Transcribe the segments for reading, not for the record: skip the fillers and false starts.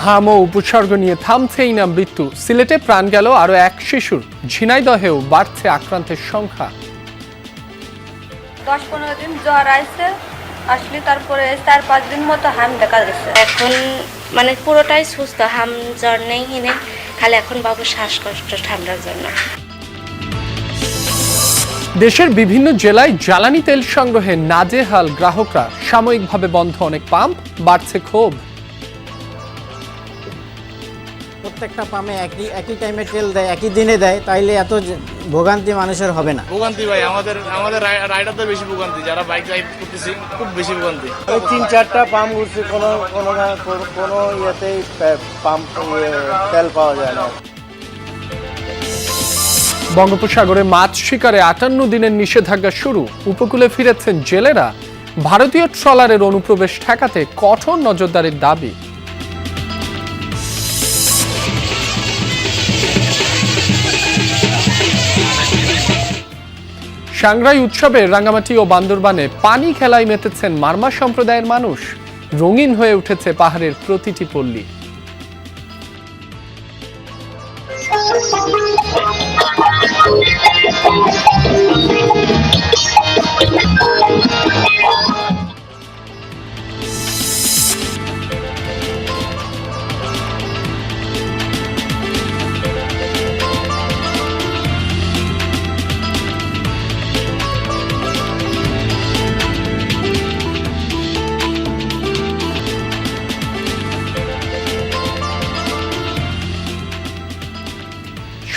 হাম ও উপসর্গ নিয়ে থামছেই না মৃত্যু। সিলেটে প্রাণ গেল আরো এক শিশুর। ঝিনাইদহেও বাড়ছে আক্রান্তের সংখ্যা। 10-15 দিন জ্বর আসলে তারপরে 4-5 দিন মতো হাম দেখা গেছে। এখন পুরোটাই সুস্থ, হাম জ্বর নেই খালি এখন বাবু শ্বাসকষ্ট ঠান্ডার জন্য। দেশের বিভিন্ন জেলায় জ্বালানি তেল সংগ্রহে নাজেহাল গ্রাহকরা। সাময়িকভাবে বন্ধ অনেক পাম্প, বাড়ছে ক্ষোভ। প্রত্যেকটা পাম্পে একই টাইমে তেল দেয়, একই দিনে দেয়, তাইলে এত ভোগান্তি মানুষের হবে না। ভোগান্তি ভাই, আমাদের রাইডারদের বেশি ভোগান্তি, যারা বাইক রাইড করতেছি খুব বেশি ভোগান্তি। 3-4টা পাম্প ঘুরছে, কোনো ইয়েতেই পাম্প তেল পাওয়া যায় না। বঙ্গোপসাগরে মাছ শিকারে 58 দিনের নিষেধাজ্ঞা শুরু। উপকূলে ফিরেছেন জেলেরা। ভারতীয় ট্রলারের অনুপ্রবেশ ঠেকাতে কঠোর নজরদারির দাবি। সাংগ্রাই উৎসবে রাঙ্গামাটি ও বান্দরবানে পানি খেলায় মেতেছেন মারমা সম্প্রদায়ের মানুষ। রঙিন হয়ে উঠেছে পাহাড়ের প্রতিটি পল্লী।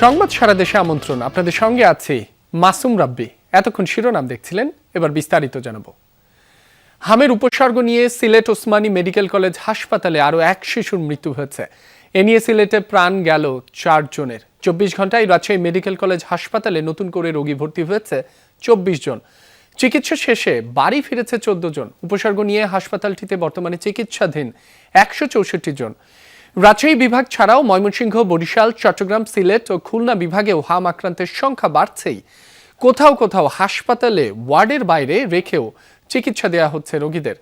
সংবাদ সারা দেশে আমন্ত্রণ। আপনাদের সঙ্গে আছি মাসুম রাব্বি। এতক্ষণ শিরোনাম দেখছিলেন, এবার বিস্তারিত জানাবো। হামের উপসর্গ নিয়ে সিলেট ওসমানী মেডিকেল কলেজ হাসপাতালে আরো এক শিশুর মৃত্যু হয়েছে। এ নিয়ে সিলেটে প্রাণ গেল 4 জনের। 24 ঘন্টায় রাজশাহী মেডিকেল কলেজ হাসপাতালে নতুন করে রোগী ভর্তি হয়েছে 24 জন। চিকিৎসা শেষে বাড়ি ফিরেছে 14 জন। উপসর্গ নিয়ে হাসপাতালটিতে বর্তমানে চিকিৎসাধীন 164 জন। রাজশাহী বিভাগ ছাড়াও ময়মনসিংহ, বরিশাল, চট্টগ্রাম, সিলেট ও খুলনা বিভাগেও হাম আক্রান্তের সংখ্যা বাড়ছেই। কোথাও কোথাও হাসপাতালে ওয়ার্ডের বাইরে রেখেও চিকিৎসা দেওয়া হচ্ছে রোগীদের।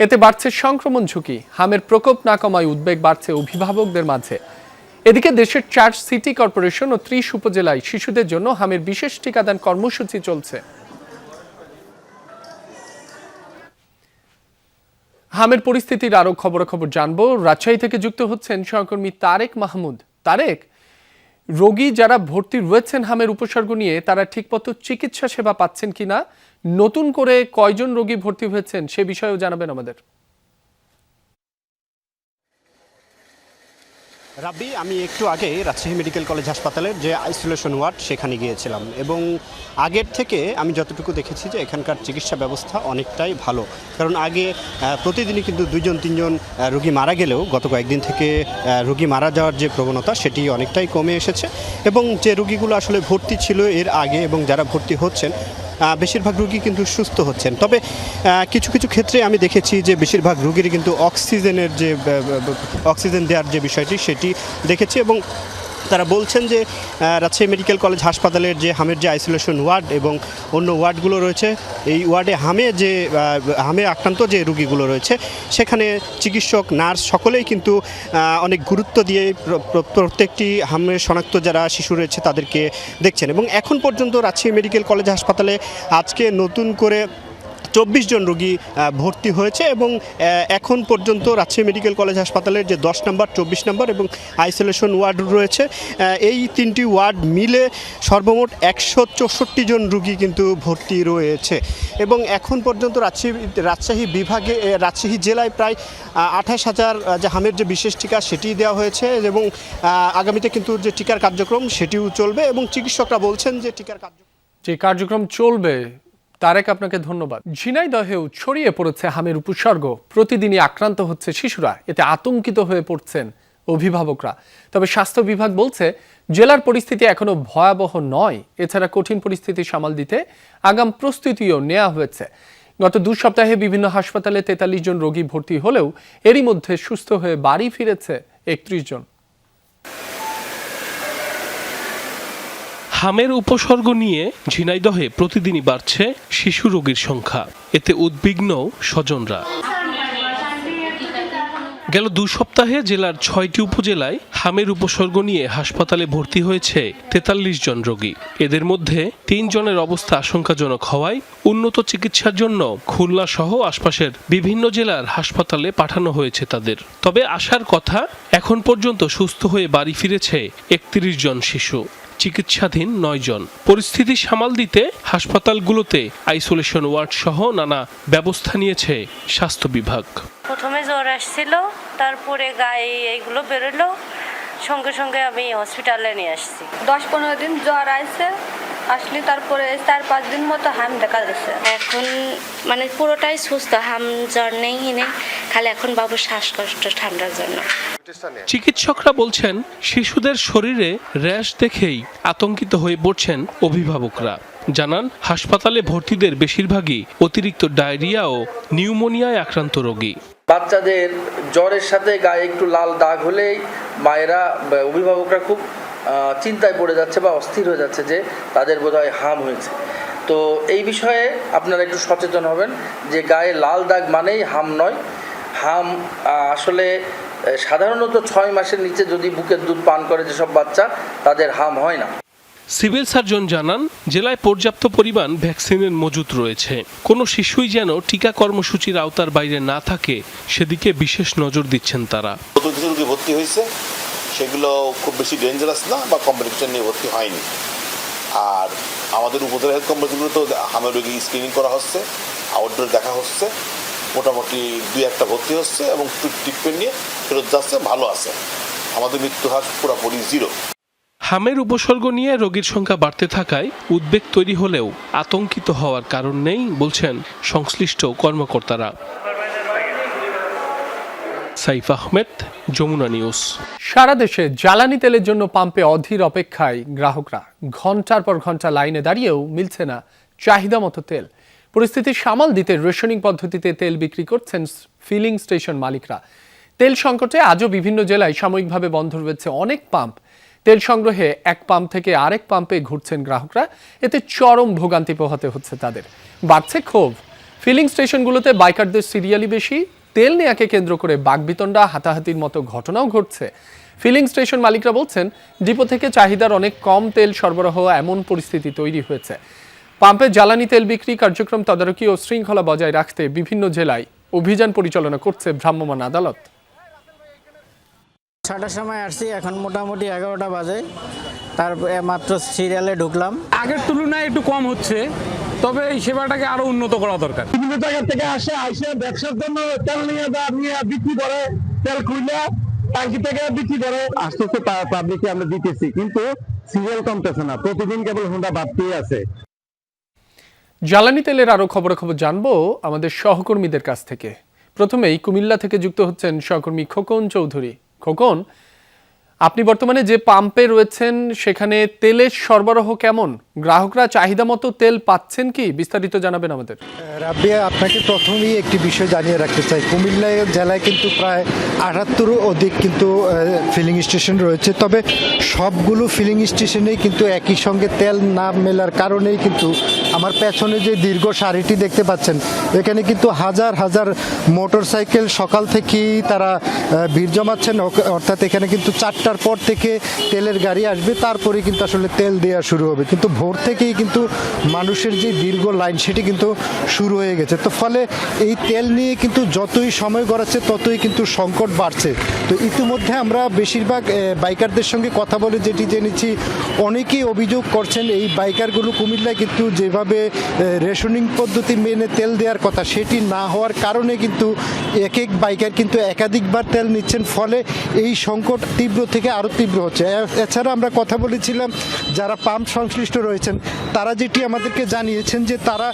এতে বাড়ছে সংক্রমণ ঝুঁকি। হামের প্রকোপ না কমায় উদ্বেগ বাড়ছে অভিভাবকদের মাঝে। এদিকে দেশের 4 সিটি কর্পোরেশন ও 30 উপজেলায় শিশুদের জন্য হামের বিশেষ টিকাদান কর্মসূচি চলছে। হামের পরিস্থিতির আরো খবরাখবর জানবো। রাজশাহী থেকে যুক্ত হচ্ছেন সহকর্মী তারেক মাহমুদ। তারেক, রোগী যারা ভর্তি রয়েছেন হামের উপসর্গ নিয়ে, তারা ঠিকমতো চিকিৎসা সেবা পাচ্ছেন কিনা, নতুন করে কয়জন রোগী ভর্তি হয়েছেন সে বিষয়েও জানাবেন আমাদের। রাব্বি, আমি একটু আগে রাজশাহী মেডিকেল কলেজ হাসপাতালের যে আইসোলেশন ওয়ার্ড সেখানে গিয়েছিলাম এবং আগের থেকে আমি যতটুকু দেখেছি যে এখানকার চিকিৎসা ব্যবস্থা অনেকটাই ভালো। কারণ আগে প্রতিদিনই কিন্তু 2-3জন রোগী মারা গেলেও গত কয়েকদিন থেকে রোগী মারা যাওয়ার যে প্রবণতা সেটি অনেকটাই কমে এসেছে এবং যে রোগীগুলো আসলে ভর্তি ছিল এর আগে এবং যারা ভর্তি হচ্ছেন বেশিরভাগ রোগী কিন্তু সুস্থ হচ্ছেন। তবে কিছু কিছু ক্ষেত্রে আমি দেখেছি যে বেশিরভাগ রোগীরই কিন্তু অক্সিজেন দেওয়ার যে বিষয়টি সেটি দেখেছি এবং তারা বলছেন যে রাজশাহী মেডিকেল কলেজ হাসপাতালের যে হামের যে আইসোলেশন ওয়ার্ড এবং অন্য ওয়ার্ডগুলো রয়েছে, এই ওয়ার্ডে হামে আক্রান্ত যে রোগীগুলো রয়েছে সেখানে চিকিৎসক, নার্স সকলেই কিন্তু অনেক গুরুত্ব দিয়ে প্রত্যেকটি হামে শনাক্ত যারা শিশু রয়েছে তাদেরকে দেখছেন। এবং এখন পর্যন্ত রাজশাহী মেডিকেল কলেজ হাসপাতালে আজকে নতুন করে 24 জন রোগী ভর্তি হয়েছে এবং এখন পর্যন্ত রাজশাহী মেডিকেল কলেজ হাসপাতালের যে 10 নম্বর, 24 নম্বর এবং আইসোলেশন ওয়ার্ড রয়েছে, এই 3টি ওয়ার্ড মিলে সর্বমোট 164 জন রোগী কিন্তু ভর্তি রয়েছে। এবং এখন পর্যন্ত রাজশাহী জেলায় প্রায় 28,000 যে হামের যে বিশেষ টিকা সেটি দেওয়া হয়েছে এবং আগামীতে কিন্তু যে টিকার কার্যক্রম সেটিও চলবে এবং চিকিৎসকরা বলছেন যে টিকার কার্যক্রম চলবে। তারেক, আপনাকে ধন্যবাদ। ঝিনাইদহেও ছড়িয়ে পড়েছে হামের উপসর্গ। প্রতিদিনই আক্রান্ত হচ্ছে শিশুরা। এতে আতঙ্কিত হয়ে পড়ছেন অভিভাবকরা। তবে স্বাস্থ্য বিভাগ বলছে জেলার পরিস্থিতি এখনো ভয়াবহ নয়। এছাড়া কঠিন পরিস্থিতি সামাল দিতে আগাম প্রস্তুতিও নেওয়া হয়েছে। গত 2 সপ্তাহে বিভিন্ন হাসপাতালে 43 জন রোগী ভর্তি হলেও এরই মধ্যে সুস্থ হয়ে বাড়ি ফিরেছে 31 জন। হামের উপসর্গ নিয়ে ঝিনাইদহে প্রতিদিনই বাড়ছে শিশু রোগীর সংখ্যা। এতে উদ্বিগ্ন স্বজনরা। গেল 2 সপ্তাহে জেলার 6টি উপজেলায় হামের উপসর্গ নিয়ে হাসপাতালে ভর্তি হয়েছে 43 জন রোগী। এদের মধ্যে 3 জনের অবস্থা আশঙ্কাজনক হওয়ায় উন্নত চিকিৎসার জন্য খুলনা সহ আশপাশের বিভিন্ন জেলার হাসপাতালে পাঠানো হয়েছে তাদের। তবে আশার কথা, এখন পর্যন্ত সুস্থ হয়ে বাড়ি ফিরেছে 31 জন শিশু, চিকিৎসাধীন 9 জন। পরিস্থিতি সামাল দিতে হাসপাতালগুলোতে আইসোলেশন ওয়ার্ড সহ নানা ব্যবস্থা নিয়েছে স্বাস্থ্য বিভাগ। প্রথমে জ্বর আসছিল, তারপরে গায়ে এইগুলো বেরোলো, সঙ্গে সঙ্গে আমি হসপিটালে নিয়ে আসছি। 10-15 দিন জ্বর আসলে তারপরে 4-5 দিন মতো হাম দেখা যাচ্ছে। এখন মানে পুরোটাই সুস্থ, হাম জ্বর নেই খালি এখন বাবুর শ্বাসকষ্ট ঠান্ডার জন্য। চিকিৎসকরা বলছেন, শিশুদের শরীরে র্যাশ দেখেই আতঙ্কিত হয়ে পড়ছেন অভিভাবকরা। জানান, হাসপাতালে ভর্তিদের বেশিরভাগই অতিরিক্ত ডায়রিয়া ও নিউমোনিয়ায় আক্রান্ত রোগী। বাচ্চাদের জ্বরের সাথে গায়ে একটু লাল দাগ হলেই মায়েরা, অভিভাবকরা খুব চিন্তায় পড়ে যাচ্ছে বা অস্থির হয়ে যাচ্ছে যে তাদের বোধহয় হাম হয়েছে। তো এই বিষয়ে আপনারা একটু সচেতন হবেন যে গায়ে লাল দাগ মানেই হাম নয়। হাম আসলে সাধারণত 6 মাসের নিচে যদি বুকের দুধ পান করে যেসব বাচ্চা, তাদের হাম হয় না। সিভিল সার্জন জানান, জেলায় পর্যাপ্ত পরিমাণ ভ্যাকসিনের মজুত রয়েছে। কোনো শিশুই যেন টিকা কর্মসূচির আওতার বাইরে না থাকে সেদিকে বিশেষ নজর দিচ্ছেন তারা। কিছু রোগী ভর্তি হয়েছে, সেগুলো খুব বেশি ডেঞ্জারাস না বা কমপ্লিকেশন নিয়ে ভর্তি হয়নি। আর আমাদের উপজেলা হেলথ কমপ্লেক্সগুলো তো হামের রোগী স্ক্রিনিং করা হচ্ছে, আউটডোর দেখা হচ্ছে, মোটামুটি 2-1টা ভর্তি হচ্ছে এবং ট্রিটমেন্ট নিয়ে ফেরত যাচ্ছে, ভালো আছে। আমাদের মৃত্যু হার পুরোপুরি 0। হামের উপসর্গ নিয়ে রোগীর সংখ্যা বাড়তে থাকায় উদ্বেগ তৈরি হলেও আতঙ্কিত হওয়ার কারণ নেই বলছেন সংশ্লিষ্ট কর্মকর্তারা। সাইফ আহমেদ, যমুনা নিউজ। সারা দেশে জ্বালানি তেলের জন্য পাম্পে অধীর অপেক্ষায় গ্রাহকরা। ঘন্টার পর ঘন্টা লাইনে দাঁড়িয়েও মিলছে না চাহিদা মতো তেল। পরিস্থিতি সামাল দিতে রেশনিং পদ্ধতিতে তেল বিক্রি করছেন ফিলিং স্টেশন মালিকরা। তেল সংকটে আজও বিভিন্ন জেলায় সাময়িকভাবে বন্ধ রয়েছে অনেক পাম্প। তেল সংগ্রহে এক পাম্প থেকে আরেক পাম্পে ঘুরছেন গ্রাহকরা। এতে চরম ভোগান্তি পোহাতে হচ্ছে তাদের। বাড়ছে ক্ষোভ। ফিলিং স্টেশনগুলোতে বাইকারদের সিরিয়ালই বেশি। তেল নেয়াকে কেন্দ্র করে বাকবিতণ্ডা, হাতাহাতির মতো ঘটনাও ঘটছে। ফিলিং স্টেশন মালিকরা বলছেন, ডিপো থেকে চাহিদার অনেক কম তেল সরবরাহ এমন পরিস্থিতি তৈরি হয়েছে। পাম্পে জ্বালানি তেল বিক্রি কার্যক্রম তদারকি ও শৃঙ্খলা বজায় রাখতে বিভিন্ন জেলায় অভিযান পরিচালনা করছে ভ্রাম্যমাণ আদালত। 6টার সময় আসছি, এখন মোটামুটি 11টা বাজে, তারপরে মাত্র সিরিয়ালে ঢুকলাম। আগের তুলনায় একটু কম হচ্ছে, তবে এই সেবাটাকে আরো উন্নত করা দরকার। বিভিন্ন জায়গা থেকে আসে ব্যবসার জন্য তেল নিয়ে বিক্রি করে, তেল খুলে ট্যাঙ্কি থেকে বিক্রি করে। আস্তে আস্তে পাবলিকে আমরা দিতেছি, কিন্তু সিরিয়াল কমতেছে না, প্রতিদিন কেবল হোন্ডা বাড়তেই আছে। জ্বালানি তেলের আরও খবর জানবো আমাদের সহকর্মীদের কাছ থেকে। প্রথমেই কুমিল্লা থেকে যুক্ত হচ্ছেন সহকর্মী খোকন চৌধুরী। খোকন, আপনি বর্তমানে যে পাম্পে রয়েছেন সেখানে তেলের সরবরাহ কেমন? গ্রাহকরা চাহিদা মতো তেল পাচ্ছেন কি? বিস্তারিত জানাবেন আমাদের। রাব্বিয়া, আপনাকে প্রথমেই একটি বিষয় জানিয়ে রাখতে চাই, কুমিল্লা জেলায় কিন্তু প্রায় 78 অধিক কিন্তু ফিলিং স্টেশন রয়েছে। তবে সবগুলো ফিলিং স্টেশনেই কিন্তু একই সঙ্গে তেল না মেলার কারণেই কিন্তু আমার পেছনে যে দীর্ঘ সারিটি দেখতে পাচ্ছেন, এখানে কিন্তু হাজার হাজার মোটরসাইকেল সকাল থেকেই তারা ভিড় জমাচ্ছেন। অর্থাৎ এখানে কিন্তু 4টার পর থেকে তেলের গাড়ি আসবে, তারপরে কিন্তু আসলে তেল দেওয়া শুরু হবে। কিন্তু ভোর থেকেই কিন্তু মানুষের যে দীর্ঘ লাইন সেটি কিন্তু শুরু হয়ে গেছে। তো ফলে এই তেল নিয়ে কিন্তু যতই সময় গড়াচ্ছে ততই কিন্তু সংকট বাড়ছে। তো ইতিমধ্যে আমরা বেশিরভাগ বাইকারদের সঙ্গে কথা বলে যেটি জেনেছি, অনেকেই অভিযোগ করছেন এই বাইকারগুলো কুমিল্লায় কিন্তু যেভাবে রেশনিং পদ্ধতি মেনে তেল দেওয়ার কথা সেটি না হওয়ার কারণে কিন্তু এক বাইকার কিন্তু একাধিকবার তেল নিচ্ছেন। ফলে এই সংকট তীব্র থেকে আরও তীব্র হচ্ছে। এছাড়া আমরা কথা বলেছিলাম যারা পাম্প সংশ্লিষ্ট রয়েছেন, তারা যেটি আমাদেরকে জানিয়েছেন যে তারা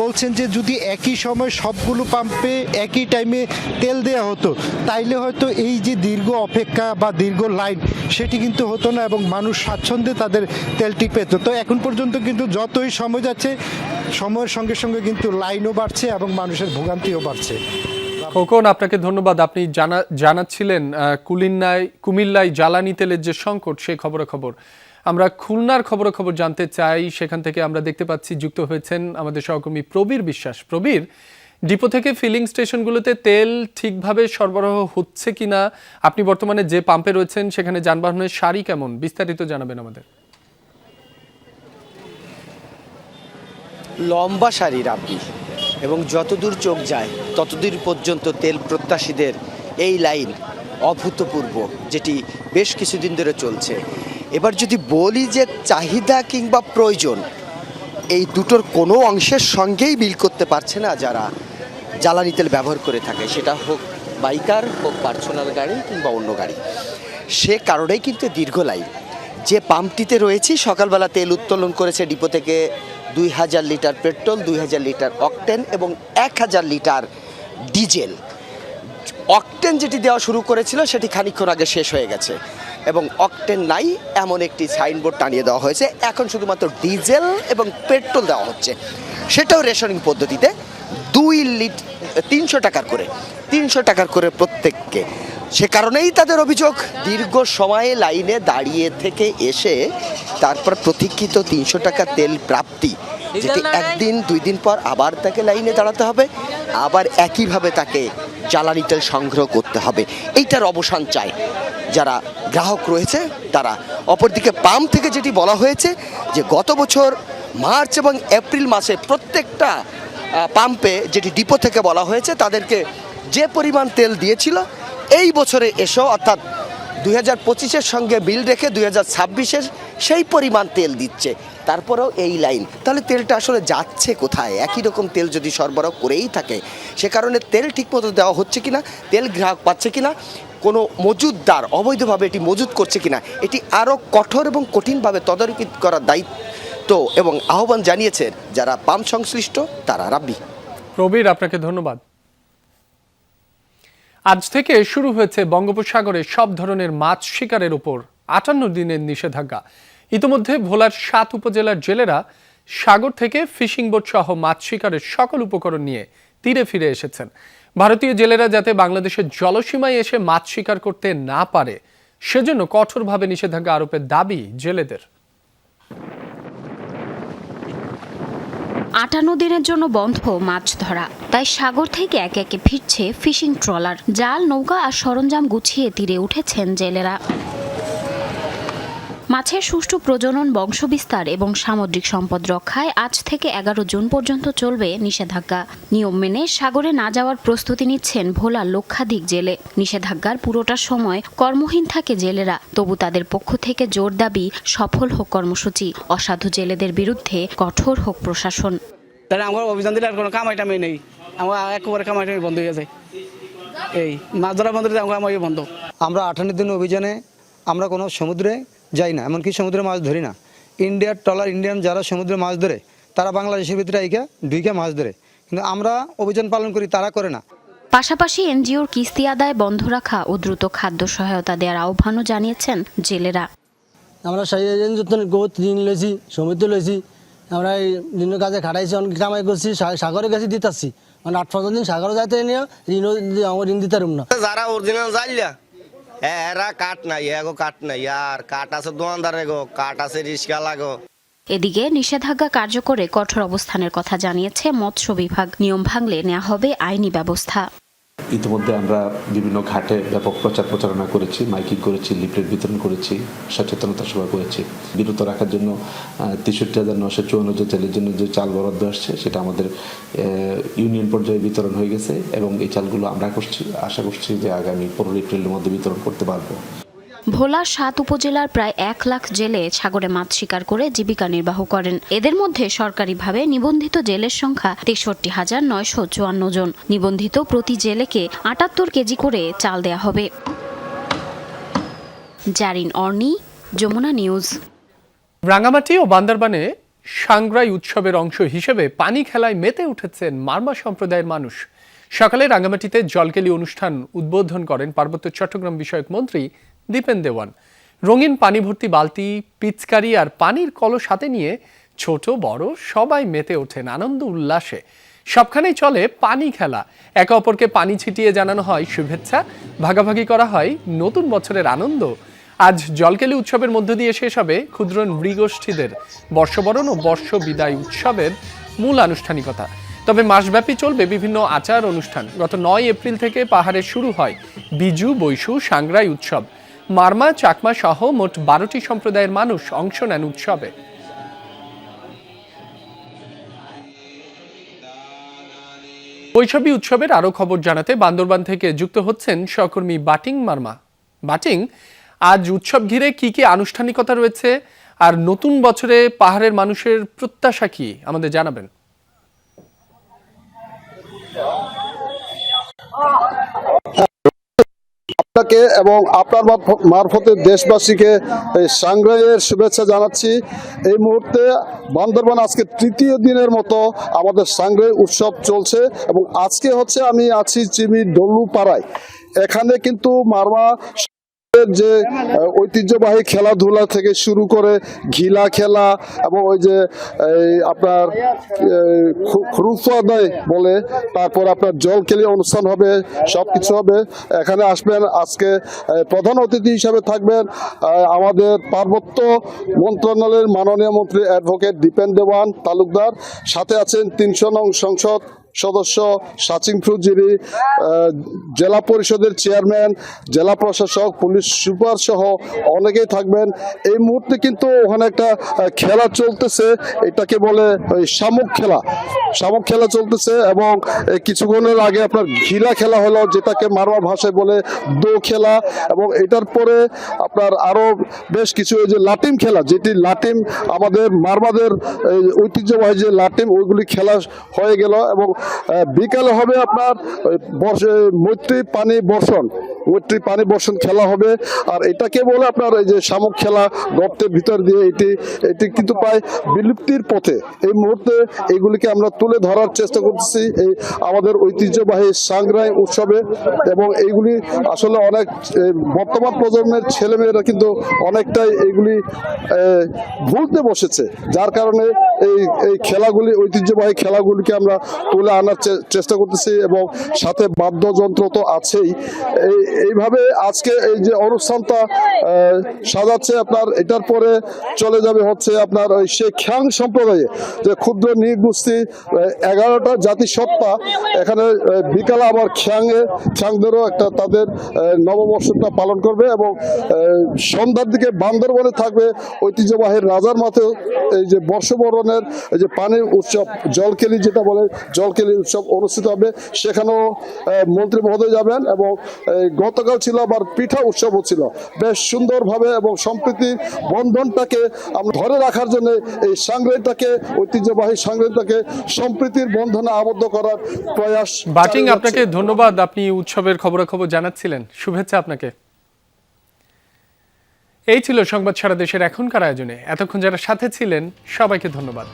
বলছেন যে যদি একই সময় সবগুলো পাম্পে একই টাইমে তেল দেওয়া হতো তাইলে হয়তো এই যে দীর্ঘ অপেক্ষা বা দীর্ঘ লাইন সেটি কিন্তু হতো না এবং মানুষ স্বাচ্ছন্দ্যে তাদের তেলটি পেত। তো এখন পর্যন্ত কিন্তু যতই সময় যাচ্ছে, সময়ের সঙ্গে সঙ্গে কিন্তু লাইনও বাড়ছে এবং মানুষের ভোগান্তিও বাড়ছে। খোকন, আপনাকে ধন্যবাদ। আপনি জানাচ্ছিলেন কুমিল্লায় জ্বালানি তেলের যে সংকট সে খবর। আমরা খুলনার খবর জানতে চাই। সেখান থেকে আমরা দেখতে পাচ্ছি যুক্ত হয়েছেন আমাদের সহকর্মী প্রবীর বিশ্বাস। প্রবীর, ডিপো থেকে ফিলিং স্টেশনগুলোতে তেল ঠিকভাবে সরবরাহ হচ্ছে কিনা, আপনি বর্তমানে যে পাম্পে রয়েছেন সেখানে যানবাহনের সারি কেমন, বিস্তারিত জানাবেন আমাদের। লম্বা সারি রাব্বি, এবং যতদূর চোখ যায় ততদূর পর্যন্ত তেল প্রত্যাশীদের এই লাইন অভূতপূর্ব, যেটি বেশ কিছুদিন ধরে চলছে। এবার যদি বলি যে চাহিদা কিংবা প্রয়োজন, এই দুটোর কোনো অংশের সঙ্গেই মিল করতে পারছে না যারা জ্বালানি তেল ব্যবহার করে থাকে, সেটা হোক বাইকার, হোক পার্সোনাল গাড়ি কিংবা অন্য গাড়ি। সে কারণেই কিন্তু দীর্ঘ লাইন। যে পাম্পটিতে রয়েছি, সকালবেলা তেল উত্তোলন করেছে ডিপো থেকে 2000 লিটার পেট্রোল, 2000 লিটার অকটেন এবং 1000 লিটার ডিজেল। অকটেন যেটি দেওয়া শুরু করেছিল সেটি খানিকক্ষণ আগে শেষ হয়ে গেছে, এবং অকটেন নাই এমন একটি সাইনবোর্ড টানিয়ে দেওয়া হয়েছে। এখন শুধুমাত্র ডিজেল এবং পেট্রোল দেওয়া হচ্ছে, সেটাও রেশনিং পদ্ধতিতে 300 টাকার করে প্রত্যেককে। সে কারণেই তাদের অভিযোগ, দীর্ঘ সময়ে লাইনে দাঁড়িয়ে থেকে এসে তারপর প্রতীক্ষিত 300 টাকা তেল প্রাপ্তি, যেটি একদিন 2 দিন পর আবার তাকে লাইনে দাঁড়াতে হবে, আবার একইভাবে তাকে জ্বালানি তেল সংগ্রহ করতে হবে। এইটার অবসান চায় যারা গ্রাহক রয়েছে তারা। অপরদিকে পাম্প থেকে যেটি বলা হয়েছে যে গত বছর মার্চ এবং এপ্রিল মাসে প্রত্যেকটা পাম্পে, যেটি ডিপো থেকে বলা হয়েছে, তাদেরকে যে পরিমাণ তেল দিয়েছিল এই বছরে এসেও, অর্থাৎ 2025-এর সঙ্গে মিল রেখে 2026-এর সেই পরিমাণ তেল দিচ্ছে। তারপরেও এই লাইন, তাহলে তেলটা আসলে যাচ্ছে কোথায়? একই রকম তেল যদি সরবরাহ করেই থাকে, সে কারণে তেল ঠিকমতো দেওয়া হচ্ছে কিনা, তেল গ্রাহক পাচ্ছে কিনা, কোনো মজুতদার অবৈধভাবে এটি মজুত করছে কিনা, এটি আরও কঠোর এবং কঠিনভাবে তদারকি করার দায়িত্ব এবং আহ্বান জানিয়েছেন যারা পাম্প সংশ্লিষ্ট তারা। রাব্বি। প্রবীর, আপনাকে ধন্যবাদ। আজ থেকে শুরু হয়েছে বঙ্গোপসাগরে সব ধরনের মাছ শিকারের উপর 58 দিনের নিষেধাজ্ঞা। ইতিমধ্যে ভোলার 7 উপজেলার জেলেরা সাগর থেকে ফিশিং বোট সহ মাছ শিকারের সকল উপকরণ নিয়ে তীরে ফিরে এসেছেন। ভারতীয় জেলেরা যাতে বাংলাদেশের জলসীমায় এসে মাছ শিকার করতে না পারে, সেজন্য কঠোরভাবে নিষেধাজ্ঞা আরোপের দাবি জেলেদের। 58 দিনের জন্য বন্ধ মাছ ধরা, তাই সাগর থেকে একে একে ফিরছে ফিশিং ট্রলার। জাল, নৌকা আর সরঞ্জাম গুছিয়ে তীরে উঠেছেন জেলেরা। মাছের সুষ্ঠু প্রজনন, বংশবিস্তার এবং সামুদ্রিক সম্পদ রক্ষায় আজ থেকে 11 জুন পর্যন্ত চলবে নিষেধাজ্ঞা। নিয়ম মেনে সাগরে না যাওয়ার প্রস্তুতি নিচ্ছেন ভোলার লক্ষাধিক জেলে। নিষেধাজ্ঞার পুরোটা সময় কর্মহীন থাকে জেলেরা, তবু তাদের পক্ষ থেকে জোর দাবি সফল হোক কর্মসূচি, অসাধু জেলেদের বিরুদ্ধে কঠোর হোক প্রশাসন। তাহলে আমার অভিযান দিলে আর কোনো কামাইটামি নেই, আমার একেবারে কামাইটামি বন্ধ হয়ে যায়। এই মাছ ধরা বন্ধ দিলে আমার বন্ধ। আমরা 58 দিন অভিযানে আমরা কোনো সমুদ্রে যাই না, এমনকি সমুদ্রে মাছ ধরি না। ইন্ডিয়ার ট্রলার, ইন্ডিয়ান যারা সমুদ্রে মাছ ধরে তারা বাংলাদেশের ভিতরে ঢুকে মাছ ধরে, কিন্তু আমরা অভিযান পালন করি, তারা করে না। পাশাপাশি এনজিওর কিস্তি আদায় বন্ধ রাখা ও দ্রুত খাদ্য সহায়তা দেওয়ার আহ্বানও জানিয়েছেন জেলেরা। আমরা ঋণ লইছি, সমুদ্র লইছি, আমরা এই দিনের কাজে খাটাইছি, অনেক কামাই করছি, সাগরে গেছি দিতাছি, মানে 8-15 দিন সাগরে যাইতে নিয়ে ঋণ দিতে পারব না। যারা অরিজিনাল যাইলা এরা কাঠ নাই, এগো কাঠ নাই, আর কাঠ আছে দোকানদার, এগো কাঠ আছে রিস্কা লাগো। এদিকে নিষেধাজ্ঞা কার্যকরে কঠোর অবস্থানের কথা জানিয়েছে মৎস্য বিভাগ। নিয়ম ভাঙলে নেওয়া হবে আইনি ব্যবস্থা। ইতিমধ্যে আমরা বিভিন্ন ঘাটে ব্যাপক প্রচারণা করেছি, মাইকিং করেছি, লিফলেট বিতরণ করেছি, সচেতনতা সভা করেছি। বিরত রাখার জন্য 63,954 জন জেলের জন্য যে চাল বরাদ্দ আসছে সেটা আমাদের ইউনিয়ন পর্যায়ে বিতরণ হয়ে গেছে, এবং এই চালগুলো আমরা আশা করছি যে আগামী 15 এপ্রিলের মধ্যে বিতরণ করতে পারবো। ভোলা 7 উপজেলার প্রায় 1 লাখ জেলে সাগরে মাছ শিকার করে জীবিকা নির্বাহ করেন। এদের মধ্যে সরকারিভাবে নিবন্ধিত জেলের সংখ্যা 63,954 জন। নিবন্ধিত প্রতি জেলেকে 78 কেজি করে চাল দেয়া হবে। জারিন অর্নি, যমুনা নিউজ। রাঙ্গামাটি ও বান্দরবানে সাংগ্রাই উৎসবের অংশ হিসেবে পানি খেলায় মেতে উঠেছেন মারমা সম্প্রদায়ের মানুষ। সকালে রাঙ্গামাটিতে জলকেলি অনুষ্ঠান উদ্বোধন করেন পার্বত্য চট্টগ্রাম বিষয়ক মন্ত্রী দীপেন দেওয়ান। রঙিন পানি ভর্তি বালতি, পিচকারি আর পানির কলস হাতে নিয়ে ছোট বড় সবাই মেতে ওঠেন আনন্দ উল্লাসে। সবখানেই চলে পানি খেলা, একে অপরকে পানি ছিটিয়ে জানানো হয় শুভেচ্ছা, ভাগাভাগি করা হয় নতুন বছরের আনন্দ। আজ জলকেলি উৎসবের মধ্য দিয়ে শেষ হবে ক্ষুদ্র নৃগোষ্ঠীদের বর্ষবরণ ও বর্ষ বিদায় উৎসবের মূল আনুষ্ঠানিকতা। তবে মাসব্যাপী চলবে বিভিন্ন আচার অনুষ্ঠান। গত 9 এপ্রিল থেকে পাহাড়ে শুরু হয় বিজু, বৈশু, সাংগ্রাই উৎসব। মারমা, চাকমা সহ মোট 12টি সম্প্রদায়ের মানুষ অংশ নেন উৎসবে। বৈশাখী উৎসবের আরো খবর জানাতে বান্দরবান থেকে যুক্ত হচ্ছেন সহকর্মী বাটিং মারমা। বাটিং, আজ উৎসব ঘিরে কি কি আনুষ্ঠানিকতা রয়েছে আর নতুন বছরে পাহাড়ের মানুষের প্রত্যাশা কি আমাদের জানাবেন। আপনাকে এবং আপনার মারফতে দেশবাসীকে এই সাংগ্রাইয়ের শুভেচ্ছা জানাচ্ছি। এই মুহূর্তে বান্দরবান আজকে তৃতীয় দিনের মতো আমাদের সাংগ্রাই উৎসব চলছে এবং আজকে হচ্ছে আমি আছি চিমি ডলু পাড়ায়। এখানে কিন্তু মারমা যে ঐতিহ্যবাহী খেলাধুলা থেকে শুরু করে ঘিলা খেলা এবং ওই যে আপনার খুরুফা আদায় বলে, তারপর আপনার জলকেলি অনুষ্ঠান হবে, সবকিছু হবে। এখানে আসবেন, আজকে প্রধান অতিথি হিসাবে থাকবেন আমাদের পার্বত্য মন্ত্রণালয়ের মাননীয় মন্ত্রী অ্যাডভোকেট দীপেন দেওয়ান তালুকদার, সাথে আছেন 300 নং সংসদ সদস্য সাচিং ফুজিরি, জেলা পরিষদের চেয়ারম্যান, জেলা প্রশাসক, পুলিশ সুপার সহ অনেকেই থাকবেন। এই মুহূর্তে কিন্তু ওখানে একটা খেলা চলতেছে, এটাকে বলে শামুক খেলা চলতেছে এবং কিছুক্ষণের আগে আপনার ঘিলা খেলা হলো, যেটাকে মারমা ভাষায় বলে দো খেলা, এবং এটার পরে আপনার আরো বেশ কিছু যে লাটিম খেলা, যেটি লাটিম আমাদের মারমাদের ঐতিহ্যবাহী যে লাটিম, ওইগুলি খেলা হয়ে গেল। এবং বিকালে হবে আপনার মৈত্রী পানি বর্ষণ খেলা হবে। আর এটাকে বলে আপনার এই যে শামুক খেলা, গর্তের ভিতর দিয়ে এটি কিন্তু প্রায় বিলুপ্তির পথে। এই মুহূর্তে এগুলিকে আমরা তুলে ধরার চেষ্টা করতেছি এই আমাদের ঐতিহ্যবাহী সাংগ্রাই উৎসবে, এবং এইগুলি আসলে অনেক বর্তমান প্রজন্মের ছেলেমেয়েরা কিন্তু অনেকটাই এইগুলি ভুলতে বসেছে, যার কারণে এই খেলাগুলি, ঐতিহ্যবাহী খেলাগুলিকে আমরা তুলে আনার চেষ্টা করতেছি এবং সাথে বাদ্যযন্ত্র তো আছেই। এইভাবে আজকে এই যে অনুষ্ঠানটা সাজাচ্ছে আপনার, এটার পরে চলে যাবে হচ্ছে আপনার ওই সেই খ্যাং সম্প্রদায়ে যে ক্ষুদ্র নৃগোষ্ঠী 11টা জাতিসত্তা, এখানে বিকালে আবার খ্যাংদেরও একটা তাদের নববর্ষটা পালন করবে এবং সন্ধ্যার দিকে বান্দরবনে থাকবে ঐতিহ্যবাহী রাজার মাঠে এই যে বর্ষবরণের এই যে পানির উৎসব, জলকেলি যেটা বলে জলকেলি উৎসব অনুষ্ঠিত হবে। সেখানেও মন্ত্রী মহোদয় যাবেন এবং গতকাল ছিল আবার পিঠা উৎসবও ছিল। বেশ সুন্দরভাবে এবং সম্প্রীতির বন্ধনটাকে আমরা ধরে রাখার জন্য এই সাংগ্রাইটাকে, ঐতিহ্যবাহী সাংগ্রাইটাকে সম্প্রীতির বন্ধনে আবদ্ধ করার প্রয়াস। বাটিং, আপনাকে ধন্যবাদ, আপনি উৎসবের খবরাখবর জানাচ্ছিলেন। শুভেচ্ছা আপনাকে। এই ছিল সংবাদ সারা দেশের এখনকার আয়োজনে। এতক্ষণ যারা সাথে ছিলেন সবাইকে ধন্যবাদ।